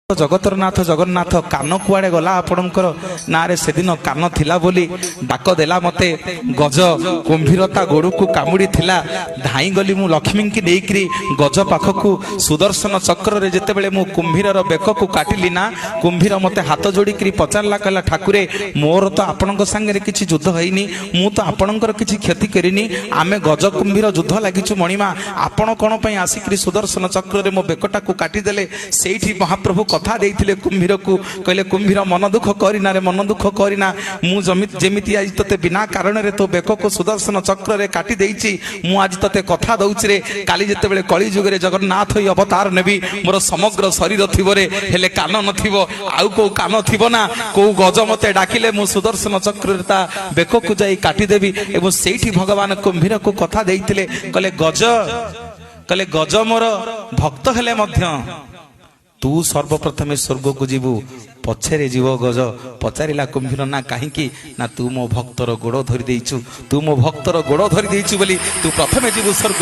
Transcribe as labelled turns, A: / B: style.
A: जगतर नाथ जगन्नाथ कान कुआड़े गला आपणकर ना रे से दिन कान थिला बोली डाक देला मते गज कुंभीरता गोड़ को कामुड़ी थिला धाई गली मु लक्ष्मी की नेकरी गज पाखकू सुदर्शन चक्र रे जेते बेले मु कुंभीरर बेक को काटिली ना कुंभीर मते हाथ जोड़िकी पचारला कहला ठाकुरे मोर तो आपणक संगे किछि युद्ध होइनी मु तो आपणकर किछि क्षति करिनी आमे गज कुंभीर युद्ध लागिछु मणिमा आपण कोन पई आसिकरी सुदर्शन चक्र रे मो बेकटा को काटी देले सेठी महाप्रभु कथा देइथिले कुंभीर को कहले कुंभीर मन दुख करिना रे मन दुख करिना मु जेमिति आज तते बिना कारण रे तो बेक को सुदर्शन चक्र रे काटी देइछि मु आज तते कथा दउछि रे काली जते बेले कली जुग रे जगन्नाथ ही अवतार नेबी मोर समग्र शरीर थिबो रे हेले कान नथिबो आउ को कान थिबो ना को गज मते डाकिले मु सुदर्शन चक्र रे ता बेक को जाई काटी देबी एवं सेठी भगवान कुंभीर को कथा देइथिले कहले गज मोर भक्त हेले मध्य तू सर्वप्रथमे स्वर्ग को जीवु पछरे जीव गज पचारिला कुंभीर ना कहीं ना तू मो भक्तर गोड़ धरी देइछु तू मो भक्तर गोड़ धरी देइछु बोली तू प्रथमे जीवु स्वर्ग।